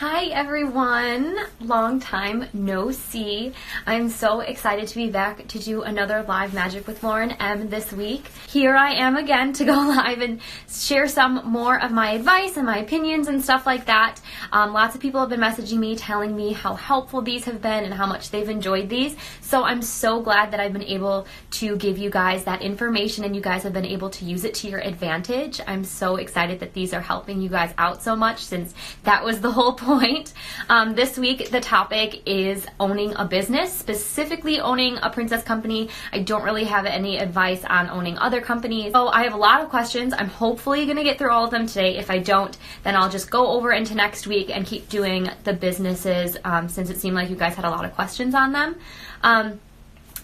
Hi everyone, long time no see. I'm so excited to be back to do another live Magic with Lauren M this week. Here I am again to go live and share some more of my advice and my opinions and stuff like that. Lots of people have been messaging me telling me how helpful these have been and how much they've enjoyed these. So I'm so glad that I've been able to give you guys that information and you guys have been able to use it to your advantage. I'm so excited that these are helping you guys out so much since that was the whole point. This week the topic is owning a business, specifically owning a princess company. I don't really have any advice on owning other companies. So I have a lot of questions. I'm hopefully going to get through all of them today. If I don't, then I'll just go over into next week and keep doing the businesses since it seemed like you guys had a lot of questions on them.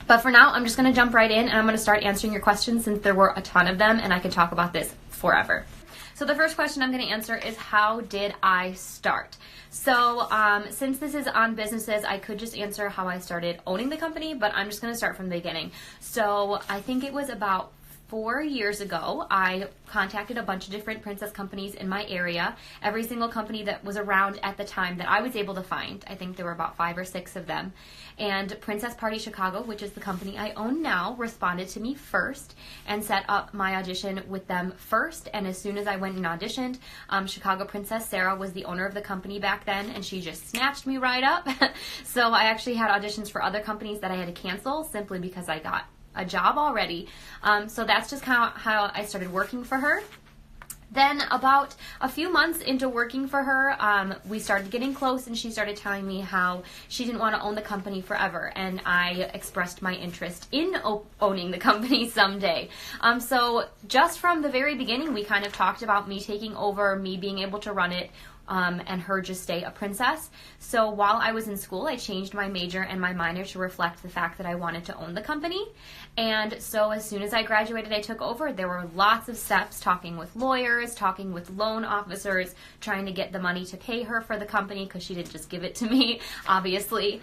But for now, I'm just going to jump right in and I'm going to start answering your questions since there were a ton of them and I could talk about this forever. So the first question I'm going to answer is, how did I start? So since this is on businesses, I could just answer how I started owning the company, but I'm just going to start from the beginning. So I think it was about 4 years ago, I contacted a bunch of different princess companies in my area. Every single company that was around at the time that I was able to find. I think there were about 5 or 6 of them. And Princess Party Chicago, which is the company I own now, responded to me first and set up my audition with them first. And as soon as I went and auditioned, Chicago Princess Sarah was the owner of the company back then, and she just snatched me right up. So I actually had auditions for other companies that I had to cancel simply because I got a job already. So that's just kind of how I started working for her. Then about a few months into working for her, we started getting close and she started telling me how she didn't want to own the company forever, and I expressed my interest in owning the company someday. So just from the very beginning, we kind of talked about me taking over, me being able to run it, and her just stay a princess. So while I was in school, I changed my major and my minor to reflect the fact that I wanted to own the company. And so as soon as I graduated, I took over. There were lots of steps, talking with lawyers, talking with loan officers, trying to get the money to pay her for the company because she didn't just give it to me, obviously.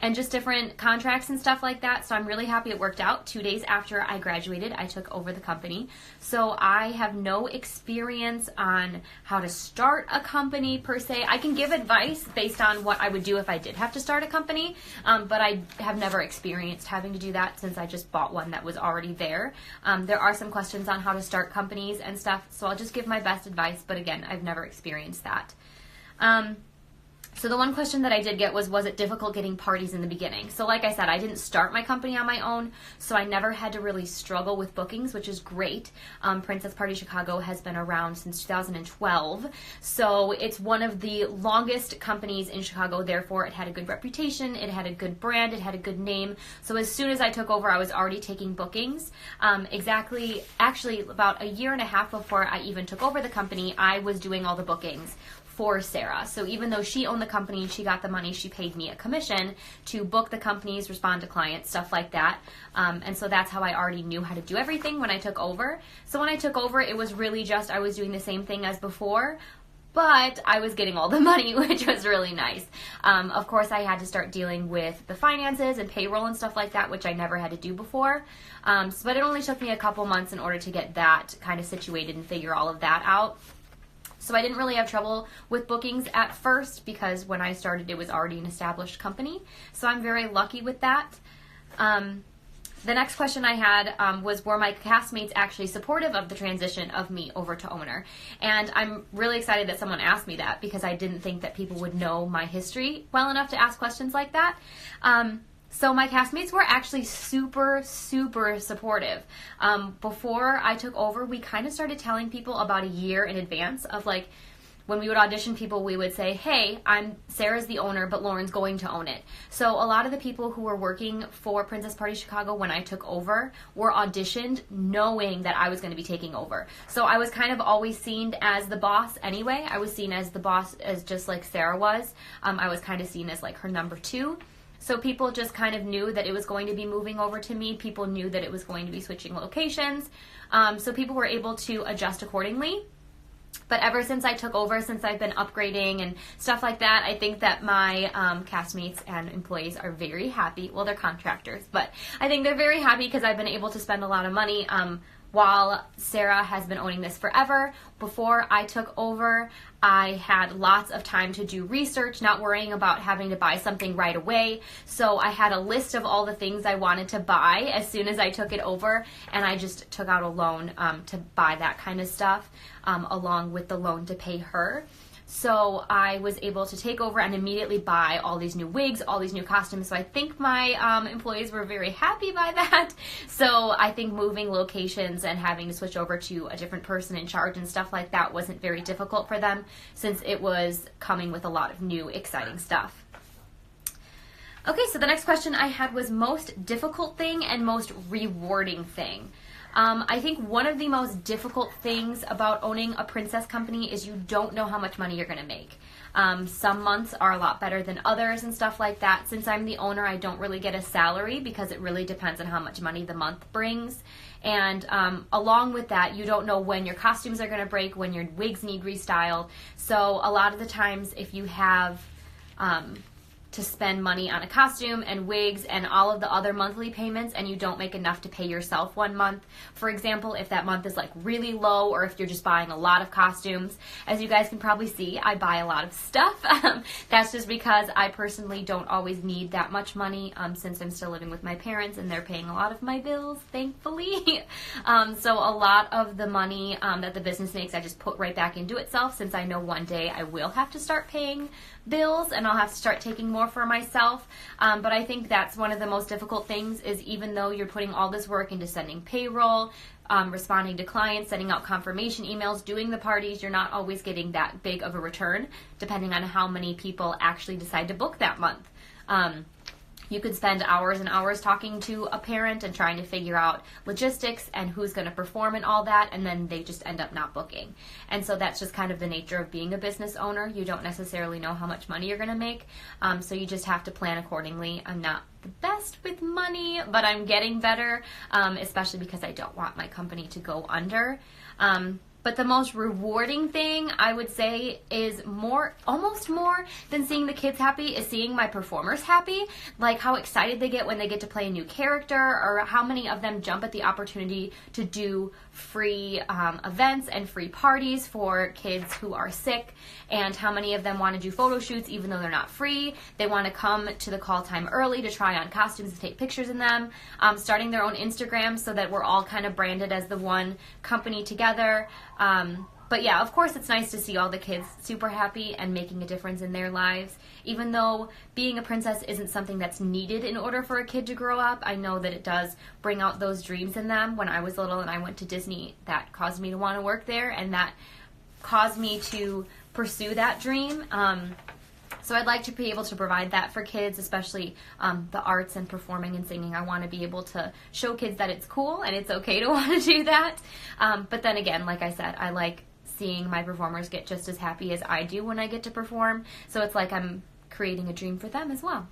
And just different contracts and stuff like that. So I'm really happy it worked out. 2 days after I graduated, I took over the company. So I have no experience on how to start a company per se. I can give advice based on what I would do if I did have to start a company, but I have never experienced having to do that since I just bought one that was already there. There are some questions on how to start companies and stuff, so I'll just give my best advice, but again, I've never experienced that. So the one question that I did get was it difficult getting parties in the beginning? So like I said, I didn't start my company on my own, so I never had to really struggle with bookings, which is great. Princess Party Chicago has been around since 2012, so it's one of the longest companies in Chicago. Therefore, it had a good reputation, it had a good brand, it had a good name. So as soon as I took over, I was already taking bookings. Actually about a year and a half before I even took over the company, I was doing all the bookings for Sarah. So even though she owned the company, she got the money, she paid me a commission to book the companies, respond to clients, stuff like that. And so that's how I already knew how to do everything when I took over. So when I took over, it was really just I was doing the same thing as before, but I was getting all the money, which was really nice. Of course, I had to start dealing with the finances and payroll and stuff like that, which I never had to do before. But it only took me a couple months in order to get that kind of situated and figure all of that out. So I didn't really have trouble with bookings at first because when I started, it was already an established company. So I'm very lucky with that. The next question I had was, were my castmates actually supportive of the transition of me over to owner? And I'm really excited that someone asked me that because I didn't think that people would know my history well enough to ask questions like that. So my castmates were actually super, super supportive. Before I took over, we kind of started telling people about a year in advance of like, when we would audition people, we would say, hey, Sarah's the owner, but Lauren's going to own it. So a lot of the people who were working for Princess Party Chicago when I took over were auditioned knowing that I was going to be taking over. So I was kind of always seen as the boss anyway. I was seen as the boss as just like Sarah was. I was kind of seen as like her number 2. So people just kind of knew that it was going to be moving over to me. People knew that it was going to be switching locations. So people were able to adjust accordingly. But ever since I took over, since I've been upgrading and stuff like that, I think that my castmates and employees are very happy. Well, they're contractors, but I think they're very happy because I've been able to spend a lot of money while Sarah has been owning this forever. Before I took over, I had lots of time to do research, not worrying about having to buy something right away. So I had a list of all the things I wanted to buy as soon as I took it over, and I just took out a loan to buy that kind of stuff, along with the loan to pay her. So I was able to take over and immediately buy all these new wigs, all these new costumes. So I think my employees were very happy by that. So I think moving locations and having to switch over to a different person in charge and stuff like that wasn't very difficult for them, since it was coming with a lot of new exciting stuff. Okay, so the next question I had was most difficult thing and most rewarding thing. I think one of the most difficult things about owning a princess company is you don't know how much money you're going to make. Some months are a lot better than others and stuff like that. Since I'm the owner, I don't really get a salary because it really depends on how much money the month brings. And along with that, you don't know when your costumes are going to break, when your wigs need restyled. So a lot of the times, if you have to spend money on a costume and wigs and all of the other monthly payments, and you don't make enough to pay yourself one month. For example, if that month is like really low, or if you're just buying a lot of costumes, as you guys can probably see, I buy a lot of stuff. That's just because I personally don't always need that much money, since I'm still living with my parents and they're paying a lot of my bills, thankfully. So a lot of the money that the business makes, I just put right back into itself, since I know one day I will have to start paying bills and I'll have to start taking more for myself. But I think that's one of the most difficult things, is even though you're putting all this work into sending payroll, responding to clients, sending out confirmation emails, doing the parties, you're not always getting that big of a return, depending on how many people actually decide to book that month. You could spend hours and hours talking to a parent and trying to figure out logistics and who's going to perform and all that, and then they just end up not booking. And so that's just kind of the nature of being a business owner. You don't necessarily know how much money you're going to make, so you just have to plan accordingly. I'm not the best with money, but I'm getting better, especially because I don't want my company to go under. But the most rewarding thing, I would say, is almost more than seeing the kids happy, is seeing my performers happy. Like how excited they get when they get to play a new character, or how many of them jump at the opportunity to do free events and free parties for kids who are sick, and how many of them want to do photo shoots even though they're not free. They want to come to the call time early to try on costumes and take pictures in them, starting their own Instagram so that we're all kind of branded as the one company together. But yeah, of course it's nice to see all the kids super happy and making a difference in their lives. Even though being a princess isn't something that's needed in order for a kid to grow up, I know that it does bring out those dreams in them. When I was little and I went to Disney, that caused me to want to work there, and that caused me to pursue that dream. So I'd like to be able to provide that for kids, especially the arts and performing and singing. I want to be able to show kids that it's cool and it's okay to want to do that. But then again, like I said, I like seeing my performers get just as happy as I do when I get to perform. So it's like I'm creating a dream for them as well.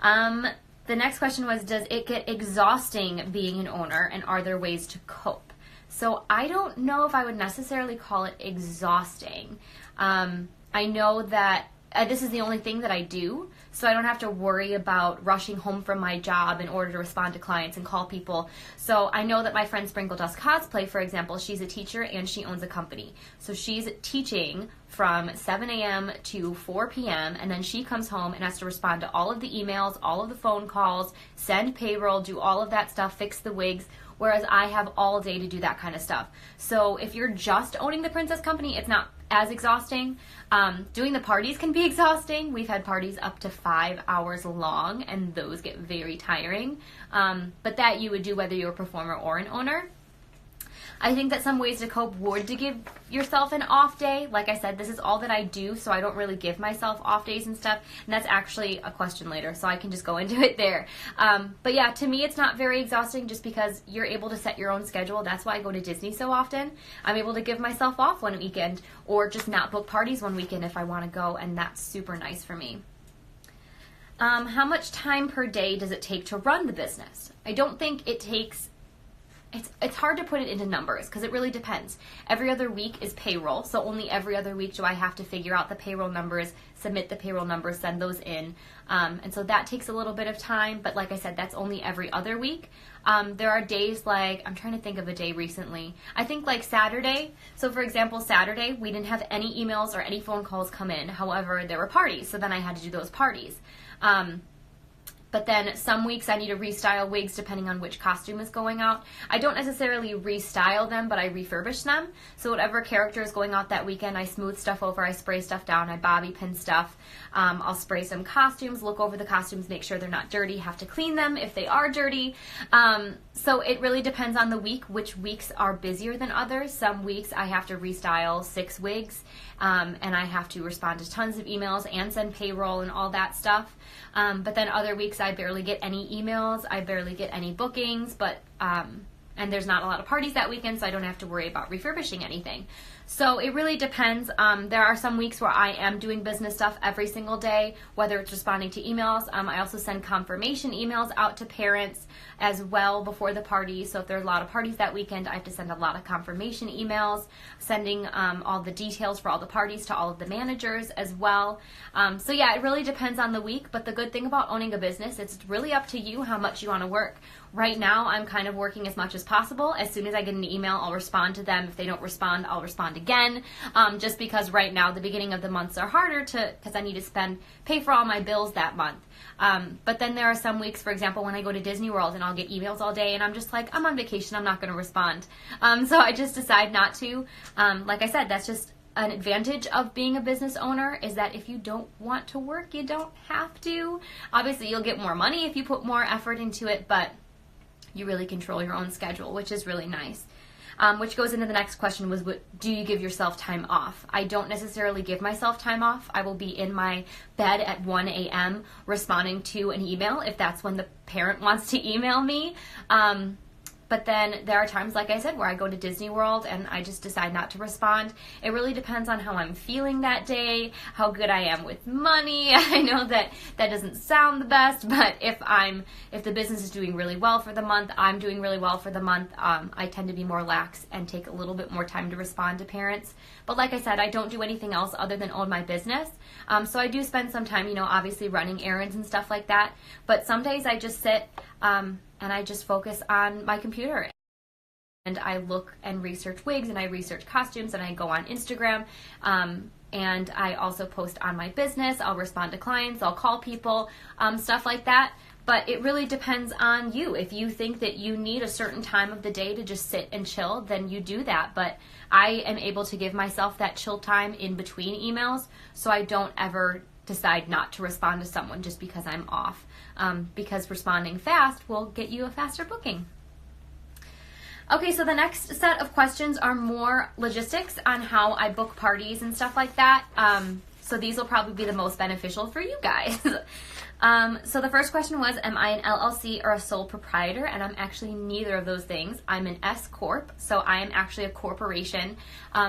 The next question was, does it get exhausting being an owner, and are there ways to cope? So I don't know if I would necessarily call it exhausting. I know that this is the only thing that I do, so I don't have to worry about rushing home from my job in order to respond to clients and call people. So I know that my friend Sprinkle Dust Cosplay, for example, she's a teacher and she owns a company. So she's teaching from 7 a.m. to 4 p.m. and then she comes home and has to respond to all of the emails, all of the phone calls, send payroll, do all of that stuff, fix the wigs, whereas I have all day to do that kind of stuff. So if you're just owning the princess company, it's not as exhausting. Doing the parties can be exhausting. We've had parties up to 5 hours long, and those get very tiring. But that you would do whether you're a performer or an owner. I think that some ways to cope would to give yourself an off day. Like I said, this is all that I do, so I don't really give myself off days and stuff. And that's actually a question later, so I can just go into it there. But yeah, to me it's not very exhausting just because you're able to set your own schedule. That's why I go to Disney so often. I'm able to give myself off one weekend or just not book parties one weekend if I want to go, and that's super nice for me. How much time per day does it take to run the business? I don't think it takes it's hard to put it into numbers because it really depends. Every other week is payroll, so only every other week do I have to figure out the payroll numbers, submit the payroll numbers, send those in. And so that takes a little bit of time, but like I said, that's only every other week. There are days like, I'm trying to think of a day recently. I think like Saturday. So for example, Saturday, we didn't have any emails or any phone calls come in. However, there were parties, so then I had to do those parties. But then some weeks I need to restyle wigs depending on which costume is going out. I don't necessarily restyle them, but I refurbish them. So whatever character is going out that weekend, I smooth stuff over, I spray stuff down, I bobby pin stuff. I'll spray some costumes, look over the costumes, make sure they're not dirty, have to clean them if they are dirty. So it really depends on the week, which weeks are busier than others. Some weeks I have to restyle 6 wigs, and I have to respond to tons of emails and send payroll and all that stuff. But then other weeks I barely get any emails, I barely get any bookings, and there's not a lot of parties that weekend, so I don't have to worry about refurbishing anything. So it really depends. There are some weeks where I am doing business stuff every single day, whether it's responding to emails. I also send confirmation emails out to parents as well before the party. So if there are a lot of parties that weekend, I have to send a lot of confirmation emails, sending all the details for all the parties to all of the managers as well. So yeah, it really depends on the week, but the good thing about owning a business, it's really up to you how much you want to work. Right now, I'm kind of working as much as possible. As soon as I get an email, I'll respond to them. If they don't respond, I'll respond again. Just because right now, the beginning of the months are harder because I need to pay for all my bills that month. But then there are some weeks, for example, when I go to Disney World and I'll get emails all day and I'm just like, I'm on vacation, I'm not going to respond. So I just decide not to. Like I said, that's just an advantage of being a business owner, is that if you don't want to work, you don't have to. Obviously, you'll get more money if you put more effort into it, but you really control your own schedule, which is really nice. Which goes into the next question was, do you give yourself time off? I don't necessarily give myself time off. I will be in my bed at 1 a.m. responding to an email if that's when the parent wants to email me. But then there are times, like I said, where I go to Disney World and I just decide not to respond. It really depends on how I'm feeling that day, how good I am with money. I know that doesn't sound the best, but if the business is doing really well for the month, I'm doing really well for the month, I tend to be more lax and take a little bit more time to respond to parents. But like I said, I don't do anything else other than own my business. So I do spend some time, obviously running errands and stuff like that. But some days I just sit and I just focus on my computer. And I look and research wigs, and I research costumes, and I go on Instagram. And I also post on my business. I'll respond to clients. I'll call people, stuff like that. But it really depends on you. If you think that you need a certain time of the day to just sit and chill, then you do that. But I am able to give myself that chill time in between emails, so I don't ever decide not to respond to someone just because I'm off. Because responding fast will get you a faster booking. Okay, so the next set of questions are more logistics on how I book parties and stuff like that. So these will probably be the most beneficial for you guys. So the first question was, am I an LLC or a sole proprietor? And I'm actually neither of those things. I'm an S Corp, so I am actually a corporation.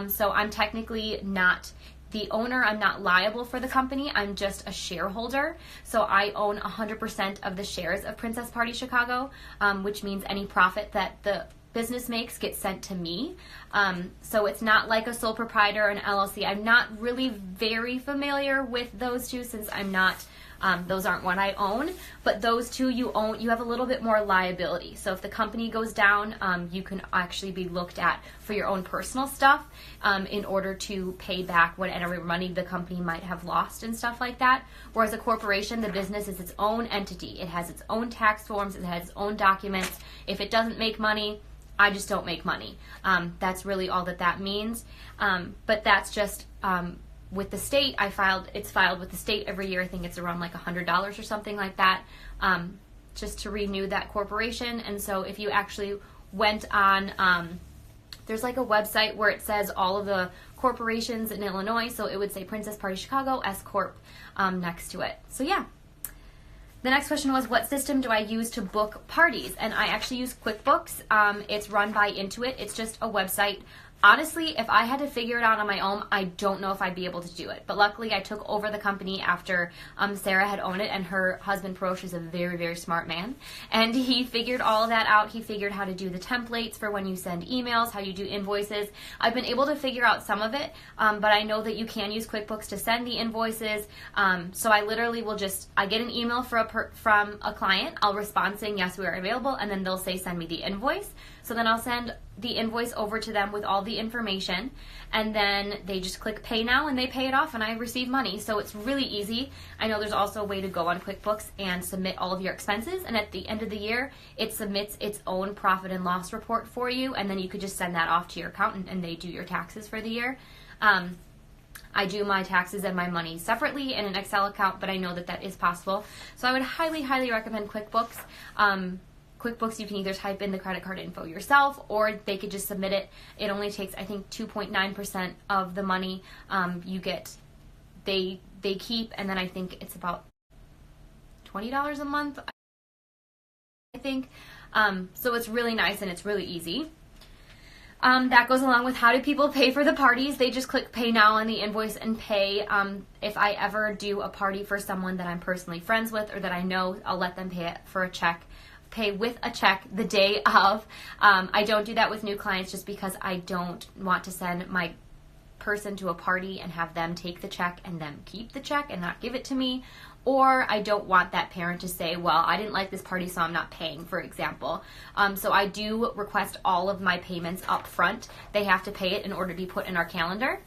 So I'm technically not the owner. I'm not liable for the company. I'm just a shareholder. So I own 100% of the shares of Princess Party Chicago, which means any profit that the business makes gets sent to me. So it's not like a sole proprietor or an LLC. I'm not really very familiar with those two since I'm not, those aren't what I own, but those two you have a little bit more liability. So if the company goes down, you can actually be looked at for your own personal stuff in order to pay back whatever money the company might have lost and stuff like that. Whereas a corporation, the business is its own entity. It has its own tax forms, it has its own documents. If it doesn't make money, I just don't make money. That's really all that means. But that's just with the state. It's filed with the state every year. I think it's around like $100 or something like that, just to renew that corporation. And so if you actually went on, there's like a website where it says all of the corporations in Illinois. So it would say Princess Party Chicago, S Corp, next to it. So yeah. The next question was, what system do I use to book parties? And I actually use QuickBooks. It's run by Intuit. It's just a website Honestly, if I had to figure it out on my own, I don't know if I'd be able to do it. But luckily, I took over the company after Sarah had owned it, and her husband, Parosh, is a very, very smart man. And he figured all of that out. He figured how to do the templates for when you send emails, how you do invoices. I've been able to figure out some of it, but I know that you can use QuickBooks to send the invoices. So I literally will I get an email from a client. I'll respond saying, yes, we are available, and then they'll say, send me the invoice. So then I'll send the invoice over to them with all the information, and then they just click pay now and they pay it off and I receive money. So it's really easy. I know there's also a way to go on QuickBooks and submit all of your expenses, and at the end of the year it submits its own profit and loss report for you, and then you could just send that off to your accountant and they do your taxes for the year. I do my taxes and my money separately in an Excel account, but I know that that is possible. So I would highly, highly recommend QuickBooks. QuickBooks, you can either type in the credit card info yourself, or they could just submit it. It only takes, I think, 2.9% of the money you get, they keep, and then I think it's about $20 a month, I think. So it's really nice and it's really easy. That goes along with how do people pay for the parties. They just click pay now on the invoice and pay. If I ever do a party for someone that I'm personally friends with or that I know, I'll let them pay with a check the day of. I don't do that with new clients just because I don't want to send my person to a party and have them take the check and then keep the check and not give it to me. Or I don't want that parent to say, well, I didn't like this party, so I'm not paying, for example. So I do request all of my payments up front. They have to pay it in order to be put in our calendar.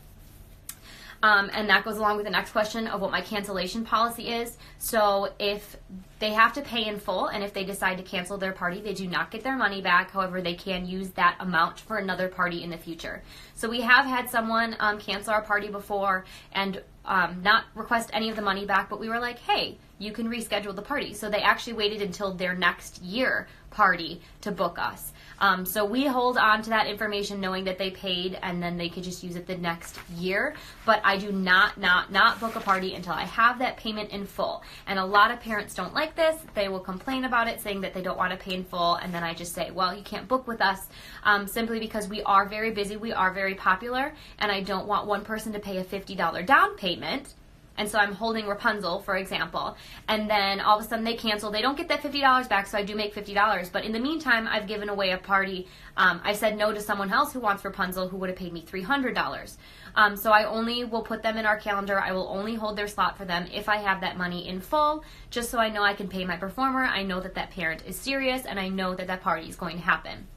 And that goes along with the next question of what my cancellation policy is. So if they have to pay in full, and if they decide to cancel their party, they do not get their money back. However, they can use that amount for another party in the future. So we have had someone cancel our party before and not request any of the money back, but we were like, hey, you can reschedule the party. So they actually waited until their next year party to book us. So we hold on to that information knowing that they paid, and then they could just use it the next year. But I do not book a party until I have that payment in full. And a lot of parents don't like this. They will complain about it, saying that they don't want to pay in full. And then I just say, well, you can't book with us simply because we are very busy. We are very popular. And I don't want one person to pay a $50 down payment. And so I'm holding Rapunzel, for example, and then all of a sudden they cancel. They don't get that $50 back, so I do make $50. But in the meantime, I've given away a party. I said no to someone else who wants Rapunzel who would have paid me $300. So I only will put them in our calendar. I will only hold their slot for them if I have that money in full, just so I know I can pay my performer. I know that that parent is serious, and I know that that party is going to happen.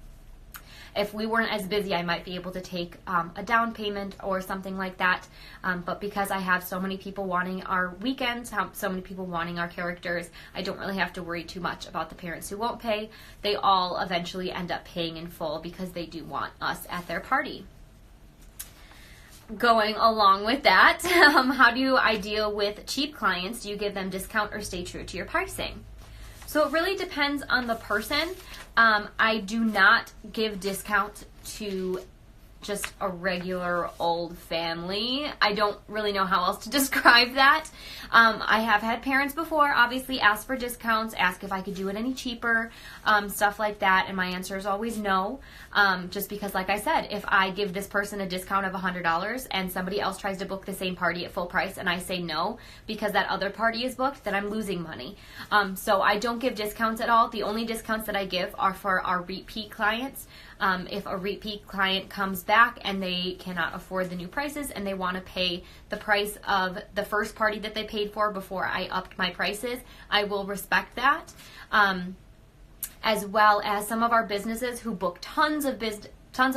If we weren't as busy, I might be able to take a down payment or something like that. But because I have so many people wanting our weekends, so many people wanting our characters, I don't really have to worry too much about the parents who won't pay. They all eventually end up paying in full because they do want us at their party. Going along with that, how do I deal with cheap clients? Do you give them discount or stay true to your pricing? So it really depends on the person. I do not give discount to just a regular old family. I don't really know how else to describe that. I have had parents before obviously ask for discounts, ask if I could do it any cheaper, stuff like that, and my answer is always no. Just because, like I said, if I give this person a discount of $100 and somebody else tries to book the same party at full price and I say no because that other party is booked, then I'm losing money. So I don't give discounts at all. The only discounts that I give are for our repeat clients. If a repeat client comes back and they cannot afford the new prices and they want to pay the price of the first party that they paid for before I upped my prices, I will respect that. As well as some of our businesses who book tons of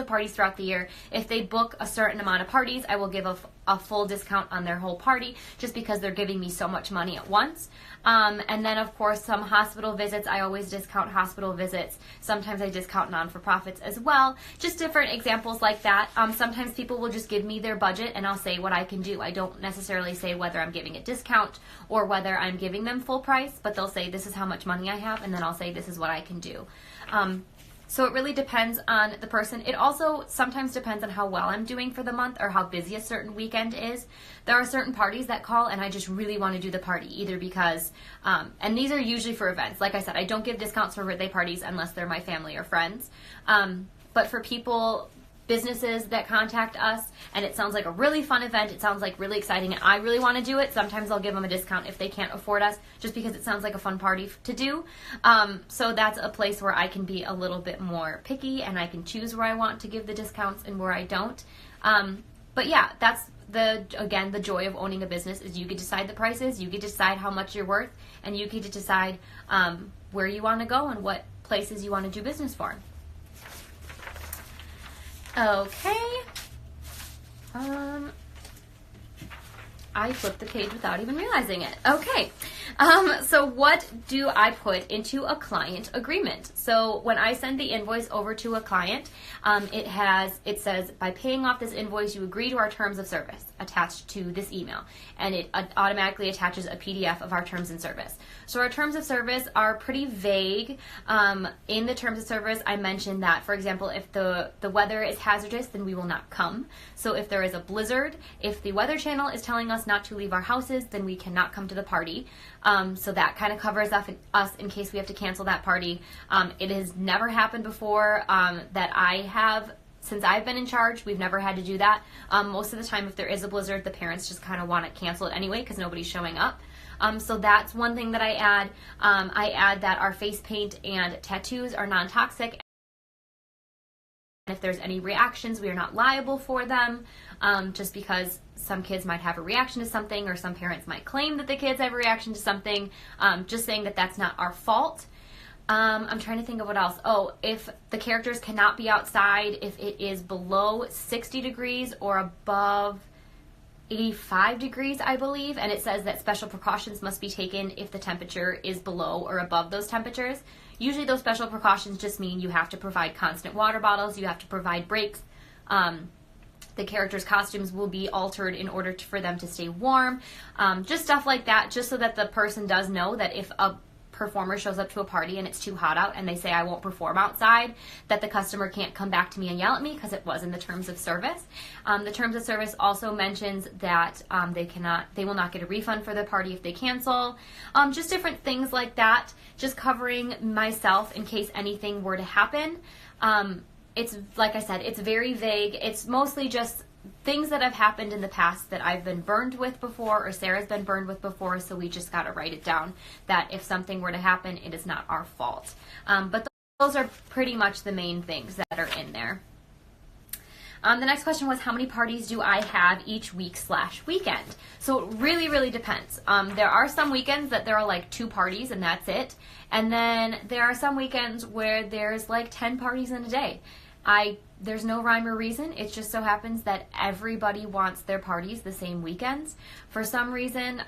parties throughout the year. If they book a certain amount of parties, I will give a full discount on their whole party just because they're giving me so much money at once. And then, of course, some hospital visits. I always discount hospital visits. Sometimes I discount non-for-profits as well. Just different examples like that. Sometimes people will just give me their budget and I'll say what I can do. I don't necessarily say whether I'm giving a discount or whether I'm giving them full price, but they'll say this is how much money I have, and then I'll say this is what I can do. So it really depends on the person. It also sometimes depends on how well I'm doing for the month or how busy a certain weekend is. There are certain parties that call and I just really want to do the party, either because, and these are usually for events. Like I said, I don't give discounts for birthday parties unless they're my family or friends. But for people, businesses that contact us and it sounds like a really fun event, it sounds like really exciting, and I really want to do it, sometimes I'll give them a discount if they can't afford us, just because it sounds like a fun party to do. So that's a place where I can be a little bit more picky and I can choose where I want to give the discounts and where I don't. But yeah, that's the joy of owning a business, is you get to decide the prices, you get to decide how much you're worth, and you get to decide where you want to go and what places you want to do business for. Okay. I flipped the page without even realizing it. Okay. So what do I put into a client agreement? So when I send the invoice over to a client, it says, by paying off this invoice, you agree to our terms of service attached to this email. And it automatically attaches a PDF of our terms and service. So our terms of service are pretty vague. In the terms of service, I mentioned that, for example, if the weather is hazardous, then we will not come. So if there is a blizzard, if the Weather Channel is telling us not to leave our houses, then we cannot come to the party. So that kind of covers us in case we have to cancel that party. It has never happened before that I have. Since I've been in charge, we've never had to do that. Most of the time, if there is a blizzard, the parents just kind of want to cancel it anyway because nobody's showing up. So that's one thing that I add. I add that our face paint and tattoos are non-toxic. If there's any reactions, we are not liable for them, just because some kids might have a reaction to something, or some parents might claim that the kids have a reaction to something. Just saying that that's not our fault. I'm trying to think of what else. Oh, if the characters cannot be outside, if it is below 60 degrees or above 85 degrees, I believe, and it says that special precautions must be taken if the temperature is below or above those temperatures. Usually those special precautions just mean you have to provide constant water bottles, you have to provide breaks. The characters' costumes will be altered in order for them to stay warm. Just stuff like that, just so that the person does know that if a performer shows up to a party and it's too hot out and they say I won't perform outside, that the customer can't come back to me and yell at me because it was in the terms of service. The terms of service also mentions that they will not get a refund for the party if they cancel. Just different things like that, just covering myself in case anything were to happen. It's, like I said, it's very vague. It's mostly just things that have happened in the past that I've been burned with before, or Sarah's been burned with before, so we just got to write it down that if something were to happen, it is not our fault. But those are pretty much the main things that are in there. The next question was, how many parties do I have each week/weekend? So it really, really depends. There are some weekends that there are like 2 parties and that's it. And then there are some weekends where there's like 10 parties in a day. There's no rhyme or reason. It just so happens that everybody wants their parties the same weekends. For some reason,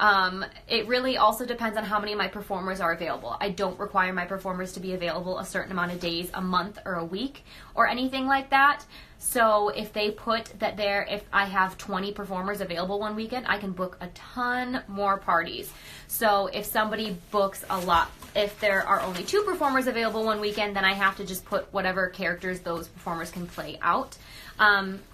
it really also depends on how many of my performers are available. I don't require my performers to be available a certain amount of days, a month, or a week, or anything like that. So if they put that if I have 20 performers available one weekend, I can book a ton more parties. So if somebody books a lot, if there are only 2 performers available one weekend, then I have to just put whatever characters those performers can play out.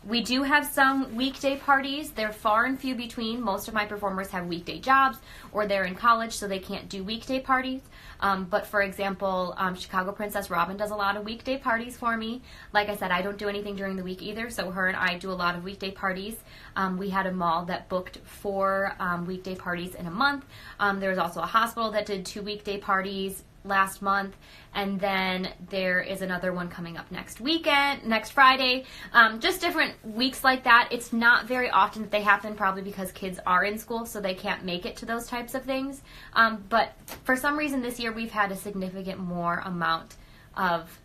We do have some weekday parties. They're far and few between. Most of my performers have weekday jobs or they're in college, so they can't do weekday parties. But for example, Chicago Princess Robin does a lot of weekday parties for me. Like I said, I don't do anything during the week either, so her and I do a lot of weekday parties. We had a mall that booked 4 weekday parties in a month. There was also a hospital that did 2 weekday parties last month, and then there is another one coming up next Friday. Just different weeks like that. It's not very often that they happen, probably because kids are in school, so they can't make it to those types of things. But for some reason this year we've had a significant more amount of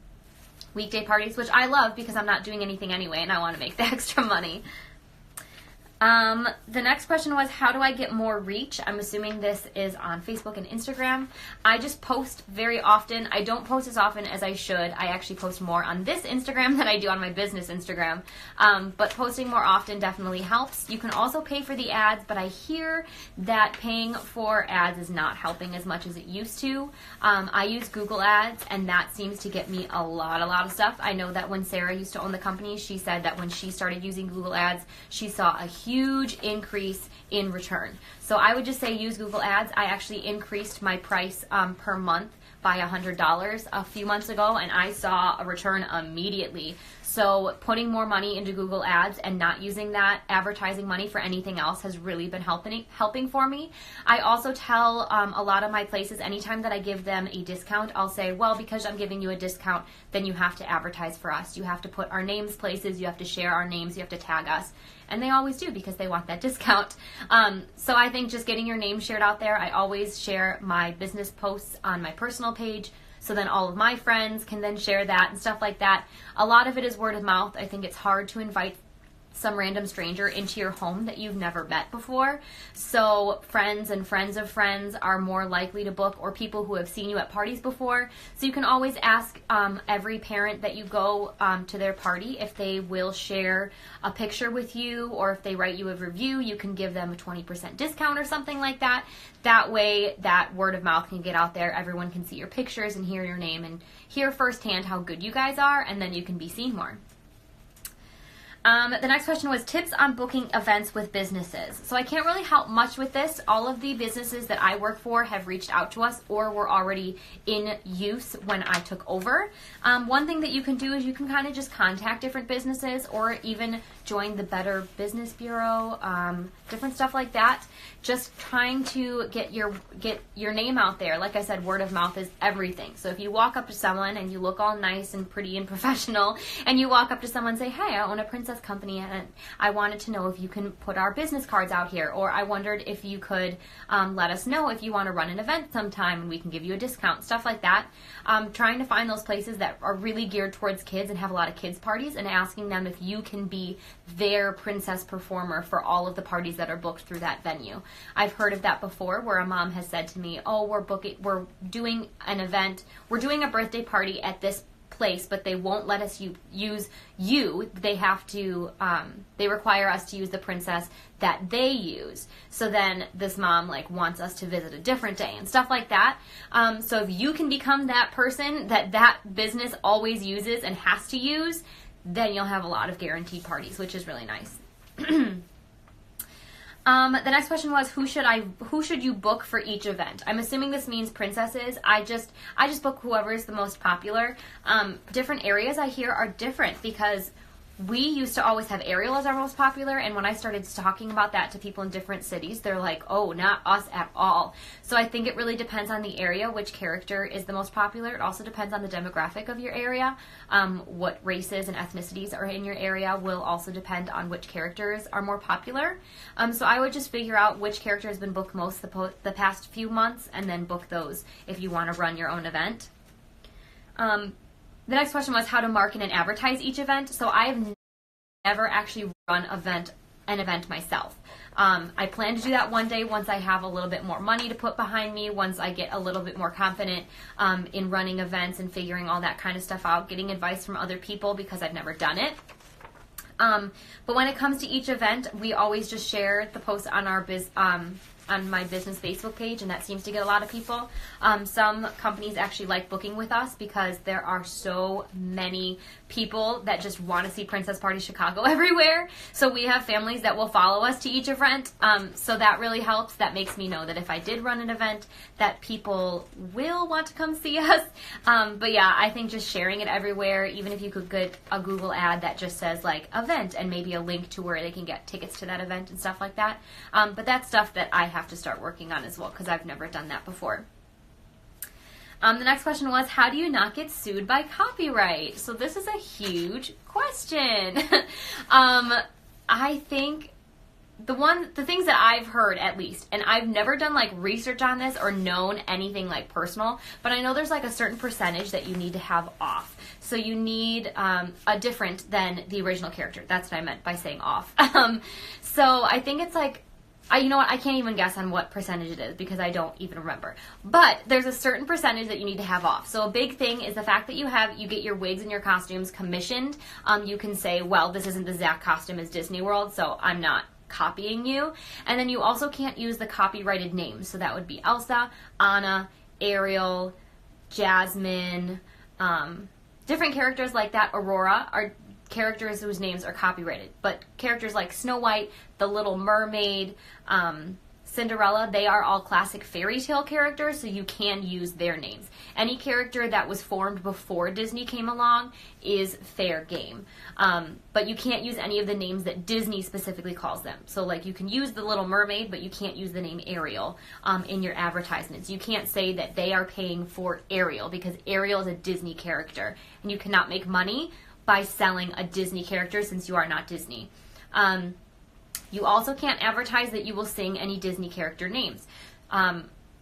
weekday parties, which I love because I'm not doing anything anyway and I want to make the extra money. The next question was, how do I get more reach? I'm assuming this is on Facebook and Instagram. I just post very often. I don't post as often as I should. I actually post more on this Instagram than I do on my business Instagram. But posting more often definitely helps. You can also pay for the ads, but I hear that paying for ads is not helping as much as it used to. I use Google Ads, and that seems to get me a lot of stuff. I know that when Sarah used to own the company, she said that when she started using Google Ads, she saw a huge increase in return. So I would just say use Google Ads. I actually increased my price per month by $100 a few months ago, and I saw a return immediately. So putting more money into Google Ads and not using that advertising money for anything else has really been helping for me. I also tell a lot of my places, anytime that I give them a discount, I'll say, well, because I'm giving you a discount, then you have to advertise for us. You have to put our names places, you have to share our names, you have to tag us. And they always do because they want that discount. So I think just getting your name shared out there, I always share my business posts on my personal page, so then all of my friends can then share that and stuff like that. A lot of it is word of mouth. I think it's hard to invite some random stranger into your home that you've never met before. So friends and friends of friends are more likely to book, or people who have seen you at parties before. So you can always ask every parent that you go to their party if they will share a picture with you, or if they write you a review, you can give them a 20% discount or something like that. That way that word of mouth can get out there. Everyone can see your pictures and hear your name and hear firsthand how good you guys are, and then you can be seen more. The next question was tips on booking events with businesses. So I can't really help much with this. All of the businesses that I work for have reached out to us or were already in use when I took over. One thing that you can do is you can kind of just contact different businesses, or even join the Better Business Bureau, different stuff like that. Just trying to get your name out there. Like I said, word of mouth is everything. So if you walk up to someone and you look all nice and pretty and professional, and you walk up to someone and say, hey, I own a princess company and I wanted to know if you can put our business cards out here, or I wondered if you could let us know if you want to run an event sometime and we can give you a discount, stuff like that. Trying to find those places that are really geared towards kids and have a lot of kids parties, and asking them if you can be their princess performer for all of the parties that are booked through that venue. I've heard of that before, where a mom has said to me, oh, we're doing an event, we're doing a birthday party at this place, but they won't let us use you. They have to, they require us to use the princess that they use. So then this mom wants us to visit a different day and stuff like that. So if you can become that person that business always uses and has to use, then you'll have a lot of guaranteed parties, which is really nice. The next question was, who should you book for each event? I'm assuming this means princesses. I just book whoever is the most popular. Different areas I hear are different, because we used to always have Ariel as our most popular, and when I started talking about that to people in different cities, they're like, oh, not us at all. So I think it really depends on the area, which character is the most popular. It also depends on the demographic of your area. What races and ethnicities are in your area will also depend on which characters are more popular. So I would just figure out which character has been booked most the past few months, and then book those if you want to run your own event. The next question was how to market and advertise each event. So I have never actually run an event myself. I plan to do that one day once I have a little bit more money to put behind me, once I get a little bit more confident in running events and figuring all that kind of stuff out, getting advice from other people, because I've never done it. But when it comes to each event, we always just share the post on our on my business Facebook page, and that seems to get a lot of people. Some companies actually like booking with us because there are so many people that just want to see Princess Party Chicago everywhere. So we have families that will follow us to each event. So that really helps. That makes me know that if I did run an event, that people will want to come see us. But yeah, I think just sharing it everywhere, even if you could get a Google ad that just says event and maybe a link to where they can get tickets to that event and stuff like that. But that's stuff that I have to start working on as well, because I've never done that before. The next question was, how do you not get sued by copyright? So this is a huge question. I think the things that I've heard, at least, and I've never done research on this or known anything personal, but I know there's a certain percentage that you need to have off. So you need a different than the original character. That's what I meant by saying off. So I think it's you know what, I can't even guess on what percentage it is because I don't even remember. But there's a certain percentage that you need to have off. So a big thing is the fact that you get your wigs and your costumes commissioned. You can say, well, this isn't the exact costume as Disney World, so I'm not copying you. And then you also can't use the copyrighted names. So that would be Elsa, Anna, Ariel, Jasmine, different characters like that. Aurora are characters whose names are copyrighted, but characters like Snow White, The Little Mermaid, Cinderella, they are all classic fairy tale characters, so you can use their names. Any character that was formed before Disney came along is fair game. But you can't use any of the names that Disney specifically calls them. So like you can use the Little Mermaid, but you can't use the name Ariel in your advertisements. You can't say that they are paying for Ariel because Ariel is a Disney character, and you cannot make money by selling a Disney character since you are not Disney. You also can't advertise that you will sing any Disney character names,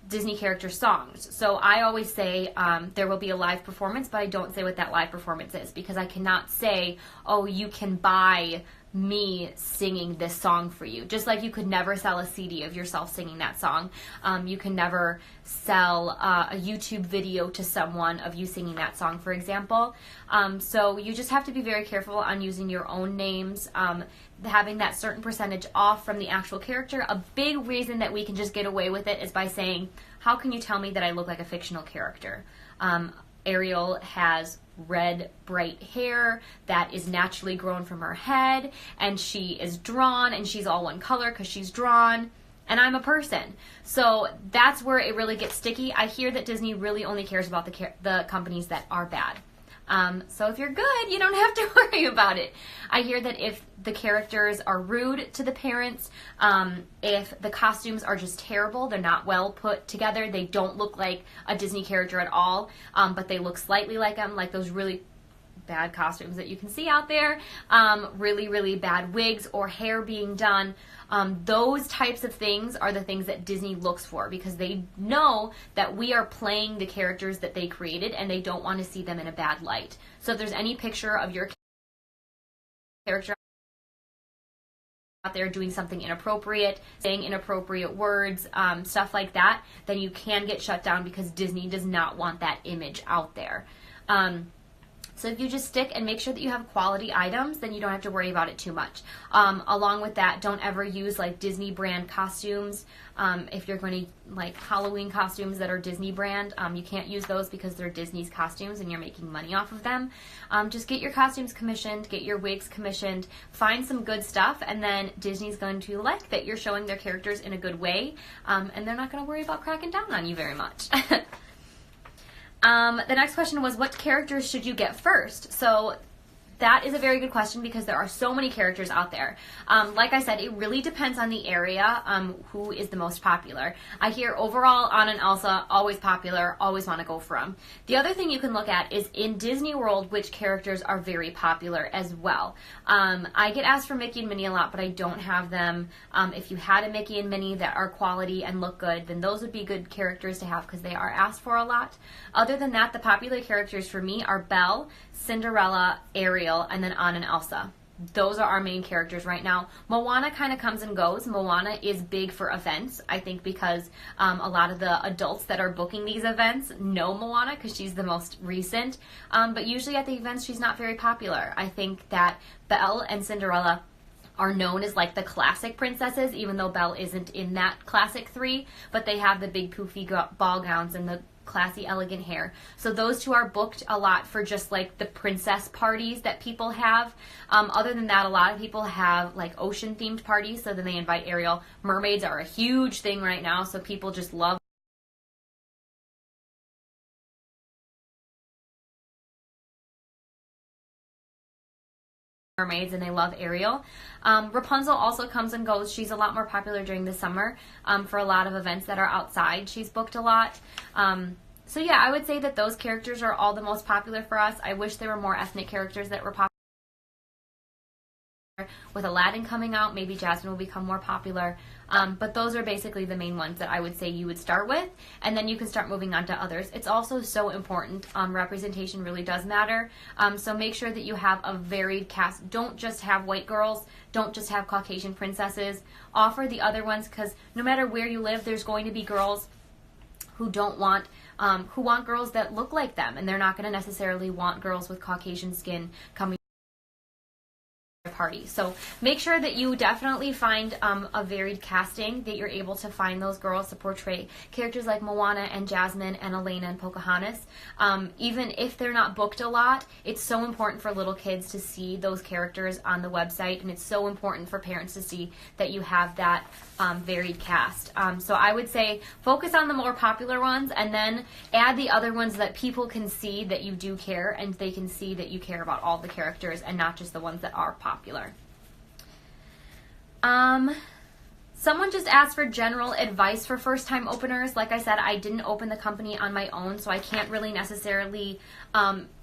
Disney character songs. So I always say there will be a live performance, but I don't say what that live performance is because I cannot say, oh, you can buy me singing this song for you. Just like you could never sell a CD of yourself singing that song. You can never sell a YouTube video to someone of you singing that song, for example. So you just have to be very careful on using your own names, having that certain percentage off from the actual character. A big reason that we can just get away with it is by saying, how can you tell me that I look like a fictional character? Ariel has red, bright hair that is naturally grown from her head, and she is drawn, and she's all one color because she's drawn, and I'm a person. So that's where it really gets sticky. I hear that Disney really only cares about the companies that are bad. So if you're good, you don't have to worry about it. I hear that if the characters are rude to the parents, if the costumes are just terrible, they're not well put together, they don't look like a Disney character at all, but they look slightly like them, like those really bad costumes that you can see out there, really, really bad wigs or hair being done. Those types of things are the things that Disney looks for because they know that we are playing the characters that they created and they don't want to see them in a bad light. So if there's any picture of your character out there doing something inappropriate, saying inappropriate words, stuff like that, then you can get shut down because Disney does not want that image out there. So if you just stick and make sure that you have quality items, then you don't have to worry about it too much. Along with that, don't ever use like Disney brand costumes. If you're going to like Halloween costumes that are Disney brand, you can't use those because they're Disney's costumes and you're making money off of them. Just get your costumes commissioned, get your wigs commissioned, find some good stuff, and then Disney's going to like that you're showing their characters in a good way, and they're not going to worry about cracking down on you very much. The next question was, what characters should you get first? So that is a very good question because there are so many characters out there. Like I said, it really depends on the area, who is the most popular. I hear overall Anna and Elsa, always popular, always want to go for them. The other thing you can look at is in Disney World, which characters are very popular as well. I get asked for Mickey and Minnie a lot, but I don't have them. If you had a Mickey and Minnie that are quality and look good, then those would be good characters to have because they are asked for a lot. Other than that, the popular characters for me are Belle, Cinderella, Ariel, and then Anna and Elsa. Those are our main characters right now. Moana kind of comes and goes. Moana is big for events, I think, because a lot of the adults that are booking these events know Moana because she's the most recent. But usually at the events, she's not very popular. I think that Belle and Cinderella are known as like the classic princesses, even though Belle isn't in that classic three, but they have the big poofy ball gowns and the classy, elegant hair. So those two are booked a lot for just like the princess parties that people have. Other than that, a lot of people have like ocean themed parties, so then they invite Ariel. Mermaids are a huge thing right now, so people just love mermaids and they love Ariel. Rapunzel also comes and goes. She's a lot more popular during the summer for a lot of events that are outside. She's booked a lot. So yeah, I would say that those characters are all the most popular for us. I wish there were more ethnic characters that were popular. With Aladdin coming out, maybe Jasmine will become more popular. But those are basically the main ones that I would say you would start with, and then you can start moving on to others. It's also so important. Representation really does matter. So make sure that you have a varied cast. Don't just have white girls. Don't just have Caucasian princesses. Offer the other ones, because no matter where you live, there's going to be girls who want girls that look like them, and they're not going to necessarily want girls with Caucasian skin coming party. So make sure that you definitely find a varied casting, that you're able to find those girls to portray characters like Moana and Jasmine and Elena and Pocahontas. Even if they're not booked a lot, it's so important for little kids to see those characters on the website, and it's so important for parents to see that you have that varied cast. So I would say focus on the more popular ones, and then add the other ones that people can see that you do care, and they can see that you care about all the characters and not just the ones that are popular. Someone just asked for general advice for first-time openers. Like I said, I didn't open the company on my own, so I can't really necessarily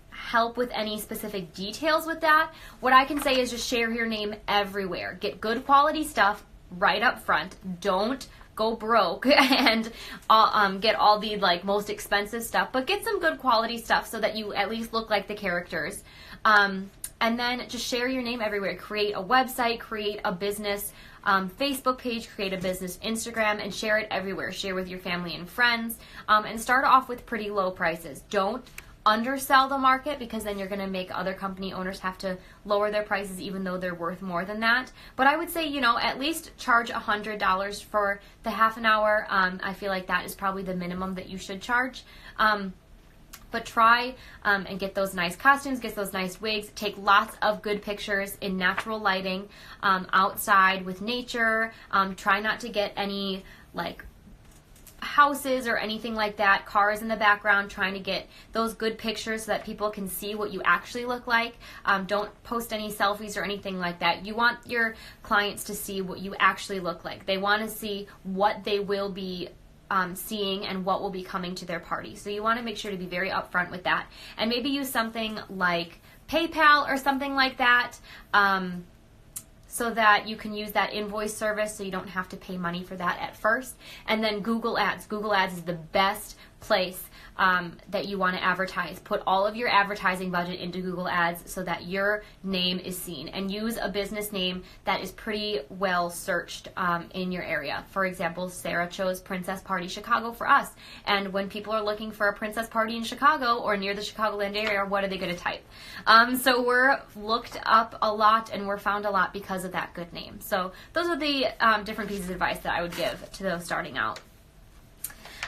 help with any specific details with that. What I can say is just share your name everywhere. Get good quality stuff right up front. Don't go broke and get all the like most expensive stuff, but get some good quality stuff so that you at least look like the characters. And then just share your name everywhere. Create a website, create a business Facebook page, create a business Instagram, and share it everywhere. Share with your family and friends, and start off with pretty low prices. Don't undersell the market, because then you're going to make other company owners have to lower their prices even though they're worth more than that. But I would say, you know, at least charge $100 for the half an hour. I feel like that is probably the minimum that you should charge. But try and get those nice costumes, get those nice wigs, take lots of good pictures in natural lighting, outside with nature. Try not to get any like houses or anything like that, cars in the background, trying to get those good pictures so that people can see what you actually look like. Don't post any selfies or anything like that. You want your clients to see what you actually look like. They want to see what they will be seeing and what will be coming to their party. So you want to make sure to be very upfront with that, and maybe use something like PayPal or something like that, so that you can use that invoice service so you don't have to pay money for that at first. And then Google Ads. Google Ads is the best place that you want to advertise. Put all of your advertising budget into Google Ads so that your name is seen, and use a business name that is pretty well searched in your area. For example, Sarah chose Princess Party Chicago for us, and when people are looking for a princess party in Chicago or near the Chicagoland area, what are they going to type? So we're looked up a lot and we're found a lot because of that good name. So those are the different pieces of advice that I would give to those starting out.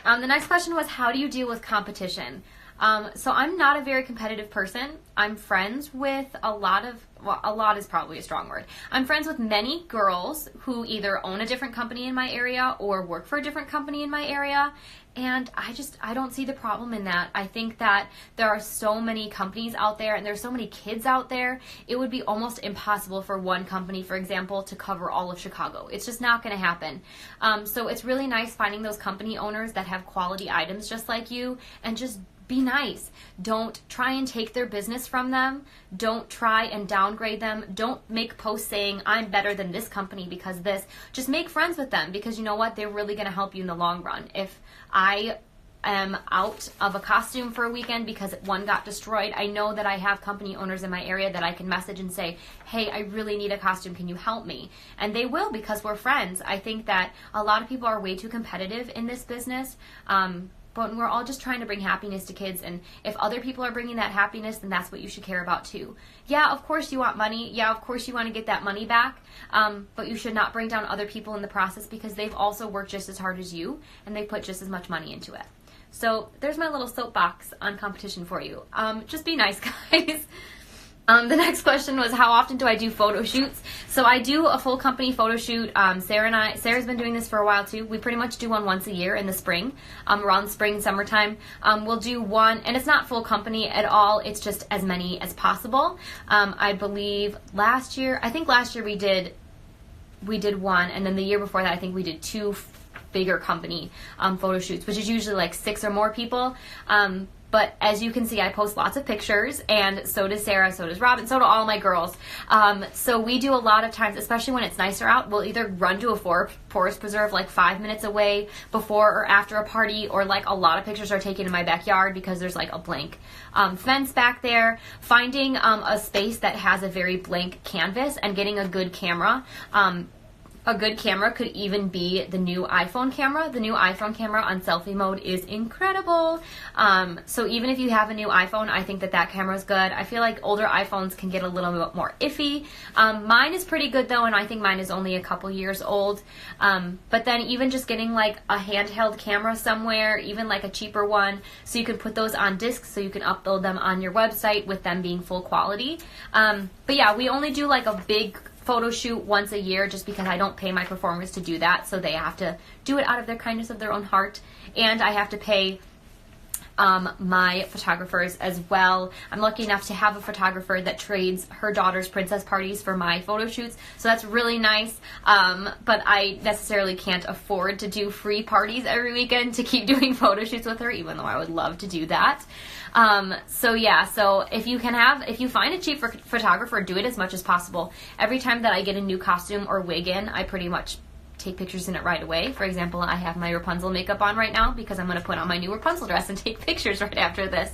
The next question was, how do you deal with competition? So I'm not a very competitive person. I'm friends with a lot is probably a strong word. I'm friends with many girls who either own a different company in my area or work for a different company in my area. And I don't see the problem in that. I think that there are so many companies out there and there's so many kids out there. It would be almost impossible for one company, for example, to cover all of Chicago. It's just not going to happen. So it's really nice finding those company owners that have quality items just like you, and just be nice. Don't try and take their business from them. Don't try and downgrade them. Don't make posts saying, I'm better than this company because this. Just make friends with them, because you know what? They're really going to help you in the long run. If I am out of a costume for a weekend because one got destroyed, I know that I have company owners in my area that I can message and say, hey, I really need a costume. Can you help me? And they will, because we're friends. I think that a lot of people are way too competitive in this business. But we're all just trying to bring happiness to kids, and if other people are bringing that happiness, then that's what you should care about too. Yeah, of course you want money. Yeah, of course you want to get that money back, but you should not bring down other people in the process, because they've also worked just as hard as you, and they put just as much money into it. So there's my little soapbox on competition for you. Just be nice, guys. The next question was, how often do I do photo shoots? So I do a full company photo shoot. Sarah's been doing this for a while too. We pretty much do one once a year in the spring, around spring, summertime. We'll do one, and it's not full company at all. It's just as many as possible. I believe last year we did one, and then the year before that I think we did two bigger company photo shoots, which is usually like 6 or more people. But as you can see, I post lots of pictures, and so does Sarah, so does Robin, so do all my girls. So we do a lot of times, especially when it's nicer out, we'll either run to a forest preserve like 5 minutes away before or after a party, or like a lot of pictures are taken in my backyard because there's like a blank fence back there. Finding a space that has a very blank canvas and getting a good camera a good camera could even be the new iPhone camera. The new iPhone camera on selfie mode is incredible. So even if you have a new iPhone, I think that camera is good. I feel like older iPhones can get a little bit more iffy. Mine is pretty good though, and I think mine is only a couple years old. But then even just getting like a handheld camera somewhere, even like a cheaper one, so you can put those on discs so you can upload them on your website with them being full quality. But yeah, we only do like a big photo shoot once a year just because I don't pay my performers to do that, so they have to do it out of their kindness of their own heart, and I have to pay my photographers as well. I'm lucky enough to have a photographer that trades her daughter's princess parties for my photo shoots, so that's really nice, but I necessarily can't afford to do free parties every weekend to keep doing photo shoots with her, even though I would love to do that. So yeah, so if you find a cheap photographer, do it as much as possible. Every time that I get a new costume or wig in, I pretty much take pictures in it right away. For example, I have my Rapunzel makeup on right now because I'm going to put on my new Rapunzel dress and take pictures right after this.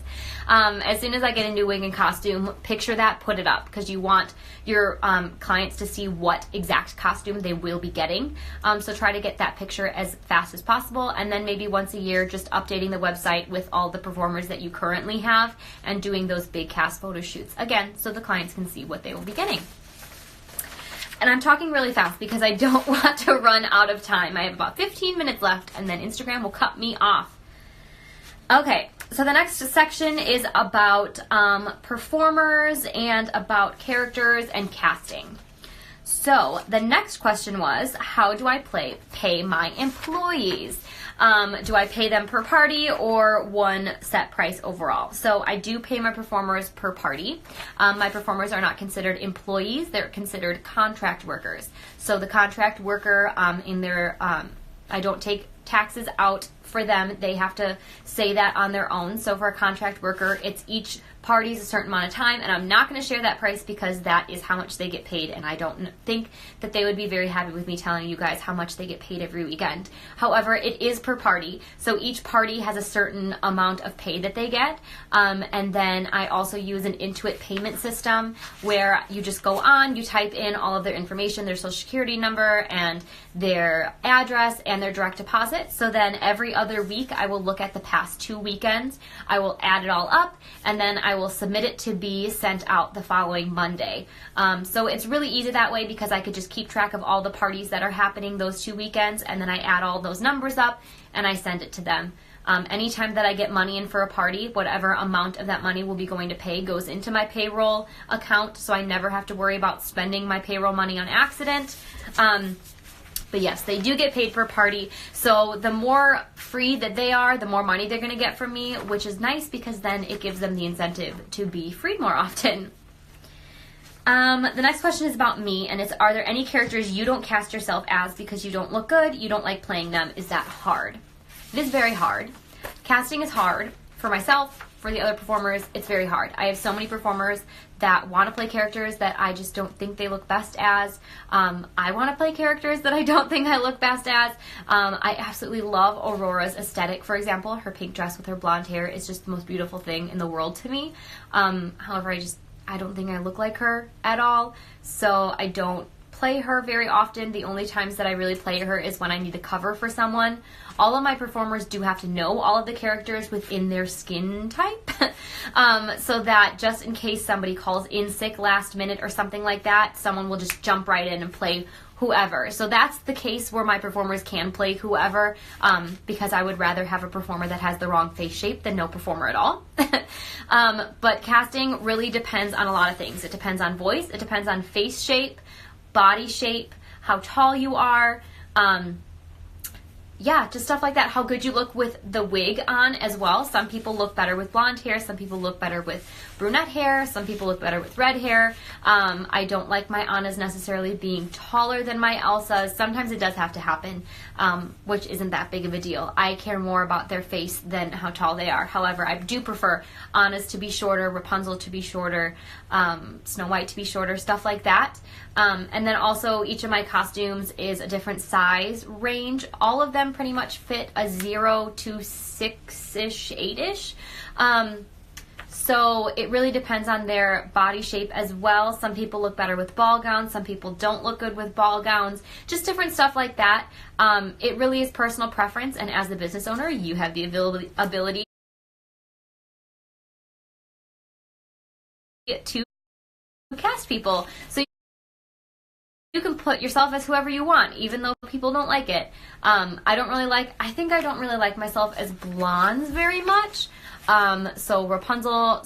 As soon as I get a new wig and costume, picture that, put it up, because you want your clients to see what exact costume they will be getting. So try to get that picture as fast as possible, and then maybe once a year just updating the website with all the performers that you currently have and doing those big cast photo shoots again so the clients can see what they will be getting. And I'm talking really fast because I don't want to run out of time. I have about 15 minutes left, and then Instagram will cut me off. Okay, so the next section is about performers and about characters and casting. So the next question was, how do I pay my employees? Do I pay them per party or one set price overall? So I do pay my performers per party. My performers are not considered employees. They're considered contract workers. So the contract worker I don't take taxes out for them. They have to say that on their own. So for a contract worker, it's each party's a certain amount of time, and I'm not going to share that price because that is how much they get paid, and I don't think that they would be very happy with me telling you guys how much they get paid every weekend. However, it is per party, so each party has a certain amount of pay that they get, and then I also use an Intuit payment system where you just go on, you type in all of their information, their social security number and their address and their direct deposit. So then every other week I will look at the past 2 weekends, I will add it all up, and then I will submit it to be sent out the following Monday. So it's really easy that way because I could just keep track of all the parties that are happening those 2 weekends, and then I add all those numbers up and I send it to them. Anytime that I get money in for a party, whatever amount of that money will be going to pay goes into my payroll account, so I never have to worry about spending my payroll money on accident. But yes, they do get paid per party, so the more free that they are, the more money they're going to get from me, which is nice because then it gives them the incentive to be free more often. The next question is about me, and it's, are there any characters you don't cast yourself as because you don't look good, you don't like playing them? Is that hard? It is very hard. Casting is hard for myself, for the other performers. It's very hard. I have so many performers that want to play characters that I just don't think they look best as. I want to play characters that I don't think I look best as. I absolutely love Aurora's aesthetic, for example. Her pink dress with her blonde hair is just the most beautiful thing in the world to me. However, I don't think I look like her at all, so I don't play her very often. The only times that I really play her is when I need to cover for someone. All of my performers do have to know all of the characters within their skin type, so that just in case somebody calls in sick last minute or something like that, someone will just jump right in and play whoever. So that's the case where my performers can play whoever, because I would rather have a performer that has the wrong face shape than no performer at all. But casting really depends on a lot of things. It depends on voice, it depends on face shape, body shape, how tall you are, yeah, just stuff like that. How good you look with the wig on as well. Some people look better with blonde hair, some people look better with brunette hair, some people look better with red hair. I don't like my Annas necessarily being taller than my Elsas. Sometimes it does have to happen, which isn't that big of a deal. I care more about their face than how tall they are. However, I do prefer Annas to be shorter, Rapunzel to be shorter, Snow White to be shorter, stuff like that. And then also each of my costumes is a different size range. All of them pretty much fit a 0 to 6-ish, 8-ish. So it really depends on their body shape as well. Some people look better with ball gowns. Some people don't look good with ball gowns. Just different stuff like that. It really is personal preference. And as the business owner, you have the ability to cast people. So you can put yourself as whoever you want, even though people don't like it. I don't really like myself as blondes very much. So Rapunzel,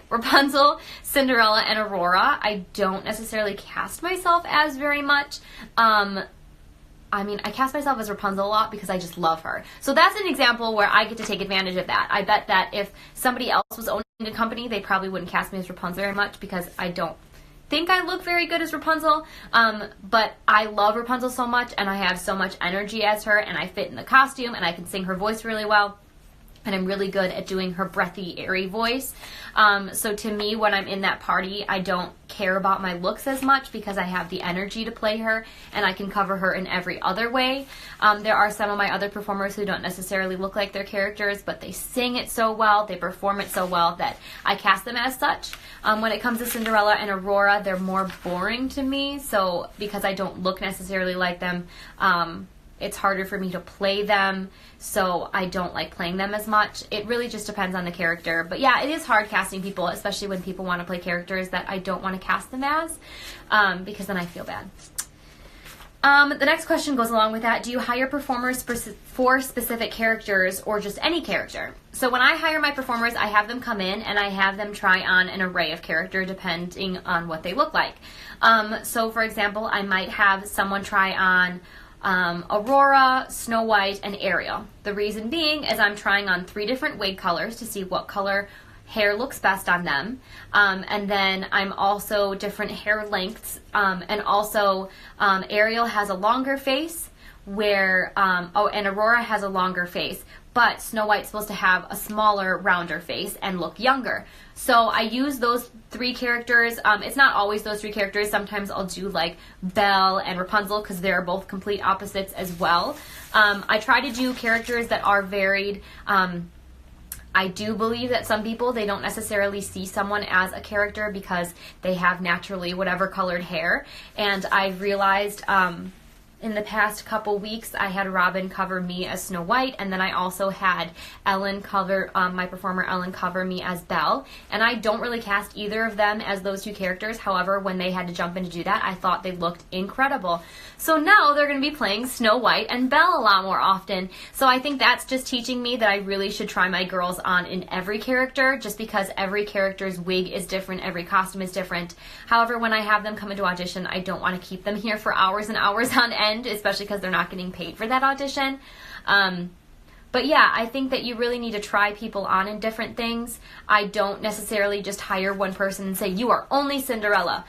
Rapunzel, Cinderella, and Aurora, I don't necessarily cast myself as very much. I cast myself as Rapunzel a lot because I just love her. So that's an example where I get to take advantage of that. I bet that if somebody else was owning a company, they probably wouldn't cast me as Rapunzel very much because I don't think I look very good as Rapunzel, but I love Rapunzel so much, and I have so much energy as her, and I fit in the costume, and I can sing her voice really well, and I'm really good at doing her breathy, airy voice. So to me, when I'm in that party, I don't care about my looks as much because I have the energy to play her, and I can cover her in every other way. There are some of my other performers who don't necessarily look like their characters, but they sing it so well, they perform it so well that I cast them as such. When it comes to Cinderella and Aurora, they're more boring to me, so because I don't look necessarily like them, it's harder for me to play them, so I don't like playing them as much. It really just depends on the character. But yeah, it is hard casting people, especially when people want to play characters that I don't want to cast them as, because then I feel bad. The next question goes along with that. Do you hire performers for specific characters or just any character? So when I hire my performers, I have them come in and I have them try on an array of character depending on what they look like. So for example, I might have someone try on Aurora, Snow White, and Ariel. The reason being is I'm trying on 3 different wig colors to see what color hair looks best on them, and then I'm also different hair lengths, and also Ariel has a longer face and Aurora has a longer face, but Snow White's supposed to have a smaller, rounder face and look younger. So I use those 3 characters. It's not always those 3 characters. Sometimes I'll do like Belle and Rapunzel because they're both complete opposites as well. I try to do characters that are varied. I do believe that some people, they don't necessarily see someone as a character because they have naturally whatever colored hair. And I've realized in the past couple weeks, I had Robin cover me as Snow White, and then I also had Ellen cover, my performer Ellen cover me as Belle, and I don't really cast either of them as those 2 characters. However, when they had to jump in to do that, I thought they looked incredible. So now they're going to be playing Snow White and Belle a lot more often. So I think that's just teaching me that I really should try my girls on in every character, just because every character's wig is different, every costume is different. However, when I have them come into audition, I don't want to keep them here for hours and hours on end, especially because they're not getting paid for that audition. But yeah, I think that you really need to try people on in different things. I don't necessarily just hire one person and say, you are only Cinderella,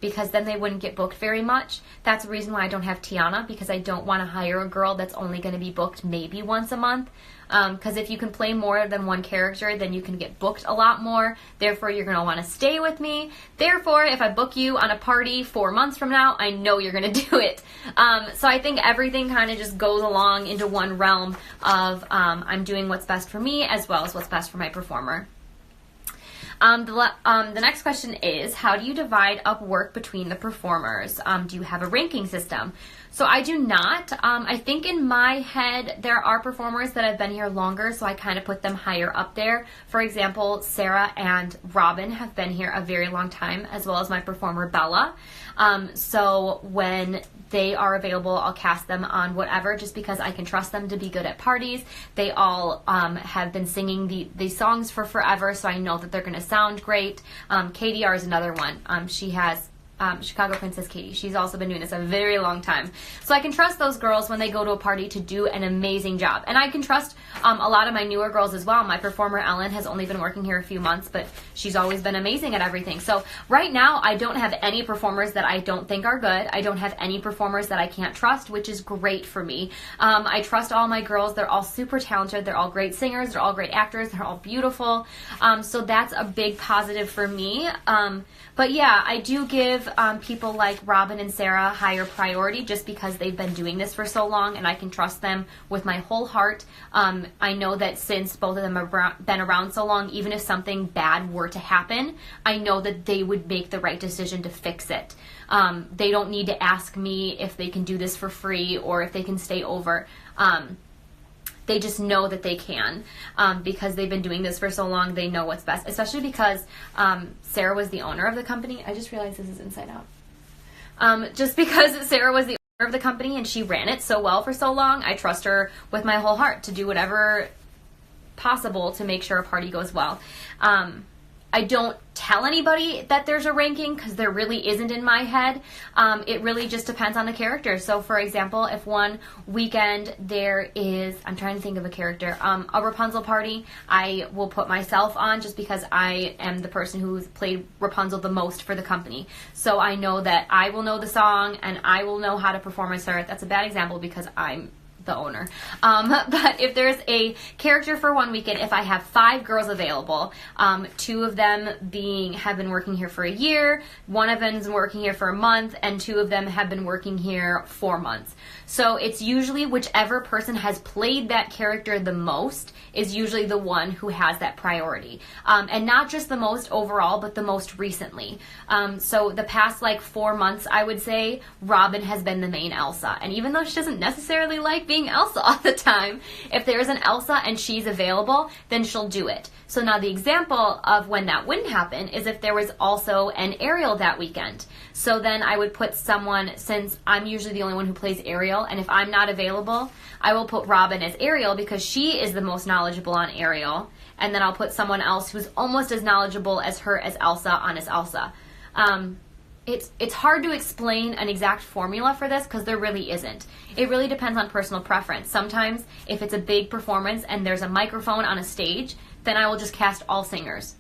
because then they wouldn't get booked very much. That's the reason why I don't have Tiana, because I don't want to hire a girl that's only going to be booked maybe once a month. Because if you can play more than one character, then you can get booked a lot more. Therefore, you're going to want to stay with me. Therefore, if I book you on a party 4 months from now, I know you're going to do it. So I think everything kind of just goes along into one realm of I'm doing what's best for me as well as what's best for my performer. The next question is, how do you divide up work between the performers? Do you have a ranking system? So I do not. I think in my head there are performers that have been here longer, so I kind of put them higher up there. For example, Sarah and Robin have been here a very long time, as well as my performer Bella. So when they are available, I'll cast them on whatever, just because I can trust them to be good at parties. They all have been singing these songs for forever, so I know that they're going to sound great. KDR is another one. She has Chicago Princess Katie. She's also been doing this a very long time. So I can trust those girls when they go to a party to do an amazing job. And I can trust a lot of my newer girls as well. My performer Ellen has only been working here a few months, but she's always been amazing at everything. So right now, I don't have any performers that I don't think are good. I don't have any performers that I can't trust, which is great for me. I trust all my girls. They're all super talented. They're all great singers. They're all great actors. They're all beautiful. So that's a big positive for me. But yeah, I do give give people like Robin and Sarah higher priority just because they've been doing this for so long and I can trust them with my whole heart. I know that since both of them have been around so long, even if something bad were to happen, I know that they would make the right decision to fix it. They don't need to ask me if they can do this for free or if they can stay over. They just know that they can because they've been doing this for so long. They know what's best, especially because Sarah was the owner of the company. I just realized this is inside out. Just because Sarah was the owner of the company and she ran it so well for so long, I trust her with my whole heart to do whatever possible to make sure a party goes well. I don't tell anybody that there's a ranking because there really isn't in my head. It really just depends on the character. So for example, if one weekend there is, I'm trying to think of a character, a Rapunzel party, I will put myself on just because I am the person who's played Rapunzel the most for the company. So I know that I will know the song and I will know how to perform as her. That's a bad example because I'm the owner. But if there's a character for one weekend, if I have 5 girls available, 2 of them have been working here for a year, 1 of them is working here for a month, and 2 of them have been working here 4 months. So it's usually whichever person has played that character the most is usually the one who has that priority. And not just the most overall, but the most recently. So the past 4 months, I would say, Robin has been the main Elsa. And even though she doesn't necessarily like being Elsa all the time, if there's an Elsa and she's available, then she'll do it. So now the example of when that wouldn't happen is if there was also an Ariel that weekend. So then I would put someone, since I'm usually the only one who plays Ariel, and if I'm not available, I will put Robin as Ariel because she is the most knowledgeable on Ariel, and then I'll put someone else who's almost as knowledgeable as her as Elsa on as Elsa. It's hard to explain an exact formula for this because there really isn't. It really depends on personal preference. Sometimes if it's a big performance and there's a microphone on a stage, then I will just cast all singers.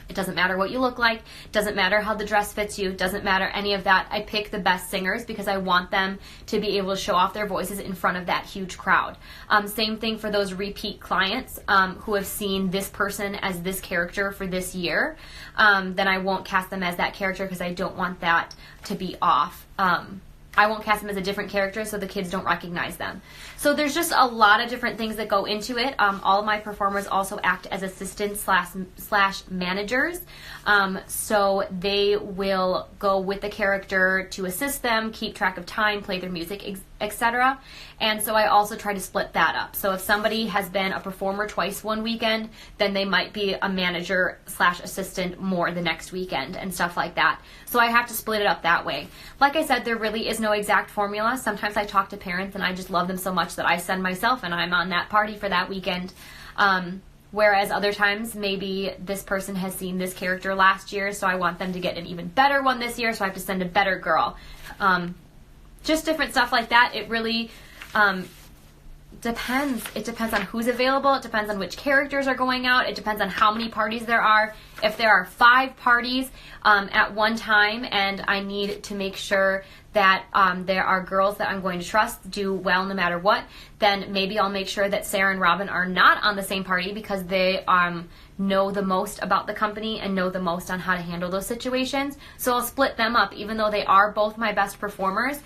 It doesn't matter what you look like, doesn't matter how the dress fits you, doesn't matter any of that. I pick the best singers because I want them to be able to show off their voices in front of that huge crowd. Same thing for those repeat clients who have seen this person as this character for this year. Then I won't cast them as that character because I don't want that to be off. I won't cast them as a different character so the kids don't recognize them. So there's just a lot of different things that go into it. All of my performers also act as assistants slash managers. So they will go with the character to assist them, keep track of time, play their music, etc. And so I also try to split that up. So if somebody has been a performer twice one weekend, then they might be a manager slash assistant more the next weekend and stuff like that. So I have to split it up that way. Like I said, there really is no exact formula. Sometimes I talk to parents and I just love them so much that I send myself and I'm on that party for that weekend. Whereas other times, maybe this person has seen this character last year, so I want them to get an even better one this year, so I have to send a better girl. Just different stuff like that. It really depends. It depends on who's available. It depends on which characters are going out. It depends on how many parties there are. If there are 5 parties at one time and I need to make sure that there are girls that I'm going to trust do well no matter what, then maybe I'll make sure that Sarah and Robin are not on the same party because they know the most about the company and know the most on how to handle those situations. So I'll split them up. Even though they are both my best performers,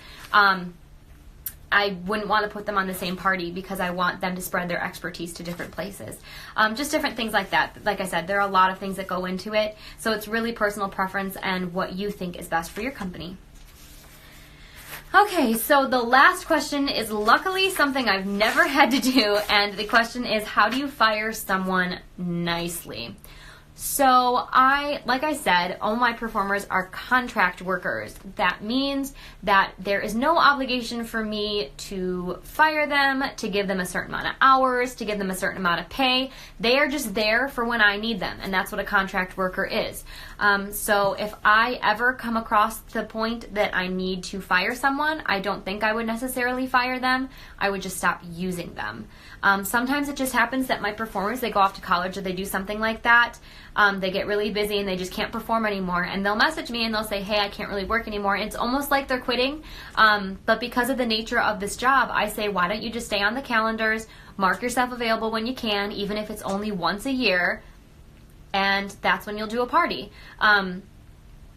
I wouldn't want to put them on the same party because I want them to spread their expertise to different places. Just different things like that. Like I said, there are a lot of things that go into it. So it's really personal preference and what you think is best for your company. Okay, so the last question is luckily something I've never had to do, and the question is, how do you fire someone nicely? So like I said, all my performers are contract workers. That means that there is no obligation for me to fire them, to give them a certain amount of hours, to give them a certain amount of pay. They are just there for when I need them, and that's what a contract worker is. So if I ever come across the point that I need to fire someone, I don't think I would necessarily fire them. I would just stop using them. Sometimes it just happens that my performers, they go off to college or they do something like that. They get really busy and they just can't perform anymore. And they'll message me and they'll say, hey, I can't really work anymore. It's almost like they're quitting. But because of the nature of this job, I say, why don't you just stay on the calendars, mark yourself available when you can, even if it's only once a year, and that's when you'll do a party.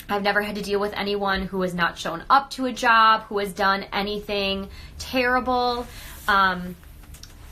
I've never had to deal with anyone who has not shown up to a job, who has done anything terrible.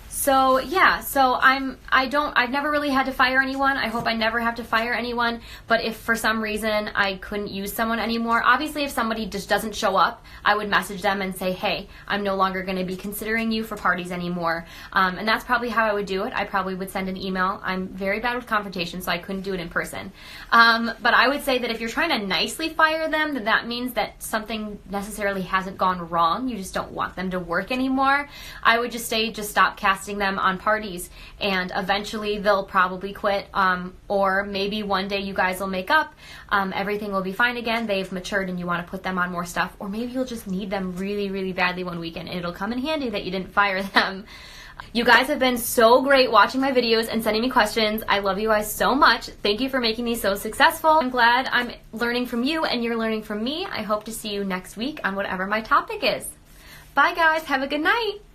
So yeah, I've never really had to fire anyone. I hope I never have to fire anyone, but if for some reason I couldn't use someone anymore, obviously if somebody just doesn't show up, I would message them and say, hey, I'm no longer going to be considering you for parties anymore. And that's probably how I would do it. I probably would send an email. I'm very bad with confrontation, so I couldn't do it in person. But I would say that if you're trying to nicely fire them, then that means that something necessarily hasn't gone wrong. You just don't want them to work anymore. I would just say, just stop casting them on parties, and eventually they'll probably quit, or maybe one day you guys will make up, everything will be fine again, they've matured and you want to put them on more stuff, or maybe you'll just need them really, really badly one weekend and it'll come in handy that you didn't fire them. You guys have been so great watching my videos and sending me questions. I love you guys so much. Thank you for making these so successful. I'm glad I'm learning from you and you're learning from me. I hope to see you next week on whatever my topic is. Bye guys, have a good night.